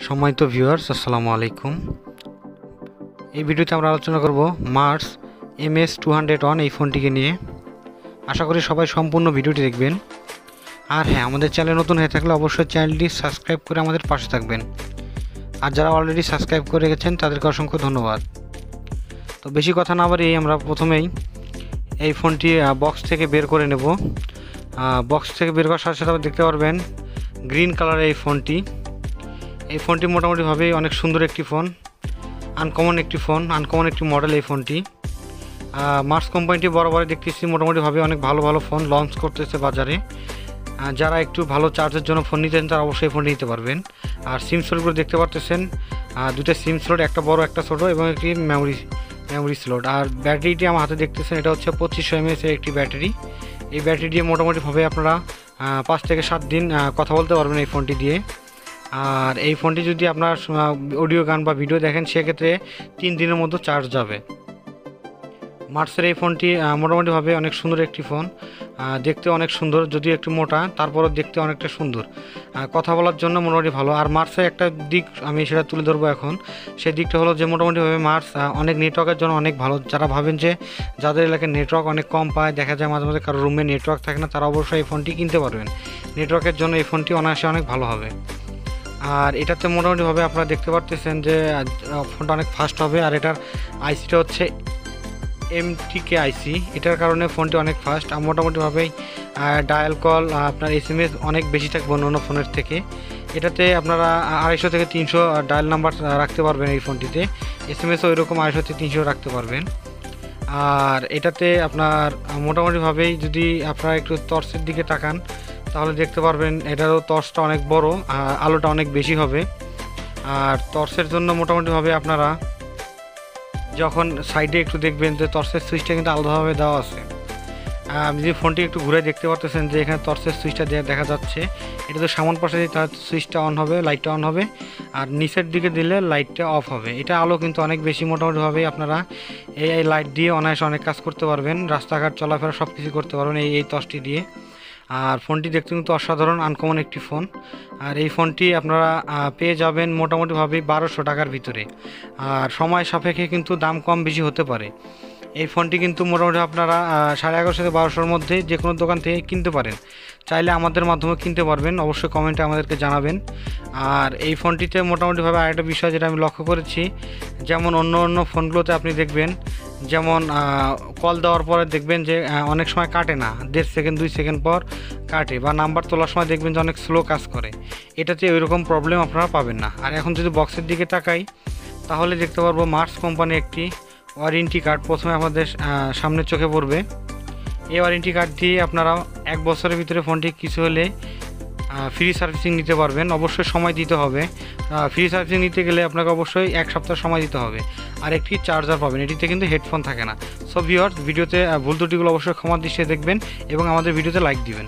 সম্মানিত ভিউয়ার্স, আসসালামু আলাইকুম। এই ভিডিওতে আমরা আলোচনা করব মার্স MS201 এই ফোনটিকে নিয়ে। আশা করি সবাই সম্পূর্ণ ভিডিওটি দেখবেন। আর হ্যাঁ, আমাদের চ্যানেল নতুন হয়ে থাকলে অবশ্যই চ্যানেলটি সাবস্ক্রাইব করে আমাদের পাশে থাকবেন। আর যারা অলরেডি সাবস্ক্রাইব করে রেখেছেন তাদেরকে অসংখ্য ধন্যবাদ। তো বেশি কথা না বাড়িয়ে আমরা প্রথমেই এই ফোনটি বক্স থেকে বের করে নেব। বক্স থেকে বের করার সাথে সাথে দেখতে পারবেন গ্রিন কালারের এই ফোনটি মোটামুটিভাবেই অনেক সুন্দর একটি ফোন, আনকমন একটি মডেল। এই ফোনটি মার্স কোম্পানিটি বরাবরই দেখতেছি মোটামুটিভাবে অনেক ভালো ভালো ফোন লঞ্চ করতেছে বাজারে। যারা একটু ভালো চার্জের জন্য ফোন নিতেন তারা অবশ্যই ফোনটি নিতে পারবেন। আর সিম স্লটগুলো দেখতে পারতেছেন, দুটো সিম স্লট, একটা বড় একটা ছোটো, এবং একটি মেমোরি স্লট। আর ব্যাটারিটি আমার হাতে দেখতেছেন, এটা হচ্ছে 2500 mAh এর একটি ব্যাটারি। এই ব্যাটারি দিয়ে মোটামুটিভাবে আপনারা 5 থেকে 7 দিন কথা বলতে পারবেন এই ফোনটি দিয়ে। আর এই ফোনটি যদি আপনার অডিও গান বা ভিডিও দেখেন সেক্ষেত্রে 3 দিনের মধ্যে চার্জ যাবে। মার্সের এই ফোনটি মোটামুটিভাবে অনেক সুন্দর একটি ফোন, দেখতে অনেক সুন্দর, যদিও একটু মোটা, তারপরও দেখতে অনেকটা সুন্দর, কথা বলার জন্য মোটামুটি ভালো। আর মার্সের একটা দিক আমি সেটা তুলে ধরবো এখন। সেই দিকটা হলো যে মোটামুটিভাবে মার্স অনেক নেটওয়ার্কের জন্য অনেক ভালো। যারা ভাবেন যে যাদের এলাকায় নেটওয়ার্ক অনেক কম পায়, দেখা যায় মাঝে মাঝে কারো রুমে নেটওয়ার্ক থাকে না, তারা অবশ্যই এই ফোনটি কিনতে পারবেন। নেটওয়ার্কের জন্য এই ফোনটি অনায়াসে অনেক ভালো হবে। আর এটাতে মোটামুটিভাবে আপনারা দেখতে পারতেছেন যে ফোনটা অনেক ফাস্ট হবে। আর এটার আইসিটা হচ্ছে MTK আইসি, এটার কারণে ফোনটি অনেক ফাস্ট। আর মোটামুটিভাবেই ডায়াল কল, আপনার SMS অনেক বেশি থাকবে অন্য ফোনের থেকে। এটাতে আপনারা 250 থেকে 300 ডায়াল নাম্বার রাখতে পারবেন এই ফোনটিতে। SMS ওই রকম 250 থেকে 300 রাখতে পারবেন। আর এটাতে আপনার মোটামুটিভাবেই যদি আপনারা একটু টর্চের দিকে তাকান তাহলে দেখতে পারবেন এটারও টর্চটা অনেক বড়, আলোটা অনেক বেশি হবে। আর টর্চের জন্য মোটামুটিভাবে আপনারা যখন সাইডে একটু দেখবেন যে টর্চের সুইচটা কিন্তু আলাদাভাবে দেওয়া আছে। আপনি যদি ফোনটি একটু ঘুরে দেখতে পারতেছেন যে এখানে টর্চের সুইচটা দেখা যাচ্ছে। এটা তো সামন পাশে তার সুইচটা অন হবে, লাইটটা অন হবে, আর নিচের দিকে দিলে লাইটটা অফ হবে। এটা আলো কিন্তু অনেক বেশি। মোটামুটিভাবে আপনারা এই লাইট দিয়ে অনায়াসে অনেক কাজ করতে পারবেন, রাস্তাঘাট চলাফেরা সব কিছু করতে পারবেন এই টর্চটি দিয়ে। আর ফোনটি দেখতে কিন্তু অসাধারণ, আনকমন একটি ফোন। আর এই ফোনটি আপনারা পেয়ে যাবেন মোটামুটিভাবে 1200 টাকার ভিতরে। আর সময় সাপেক্ষে কিন্তু দাম কম বেশি হতে পারে। এই ফোনটি কিন্তু মোটামুটি আপনারা 1150 থেকে 1200-র মধ্যে যে কোনো দোকান থেকে কিনতে পারেন। চাইলে আমাদের মাধ্যমে কিনতে পারবেন, অবশ্যই কমেন্টে আমাদেরকে জানাবেন। আর এই ফোনটিতে মোটামুটিভাবে আরেকটা বিষয় যেটা আমি লক্ষ্য করেছি, যেমন অন্য ফোনগুলোতে আপনি দেখবেন যেমন কল দেওয়ার পরে দেখবেন যে অনেক সময় কাটে না, 1.5 সেকেন্ড 2 সেকেন্ড পর কাটে, বা নাম্বার তোলার সময় দেখবেন যে অনেক স্লো কাজ করে। এটাতে ওইরকম প্রবলেম আপনারা পাবেন না। আর এখন যদি বক্সের দিকে তাকাই তাহলে দেখতে পারবো মার্স কোম্পানি একটি ওয়ারেন্টি কার্ড প্রথমে আমাদের সামনে চোখে পড়বে। এই ওয়ারেন্টি কার্ড দিয়ে আপনারা 1 বছরের ভিতরে ফোনটি কিছু হলে ফ্রি সার্ভিসিং নিতে পারবেন। অবশ্যই সময় দিতে হবে। ফ্রি সার্ভিসিং নিতে গেলে আপনাকে অবশ্যই 1 সপ্তাহ সময় দিতে হবে। আর একটি চার্জার পাবেন, এটিতে কিন্তু হেডফোন থাকে না। সো ভিউয়ার্স, ভিডিওতে ভুল ত্রুটিগুলো অবশ্যই ক্ষমার দৃষ্টিতে দেখবেন এবং আমাদের ভিডিওতে লাইক দিবেন।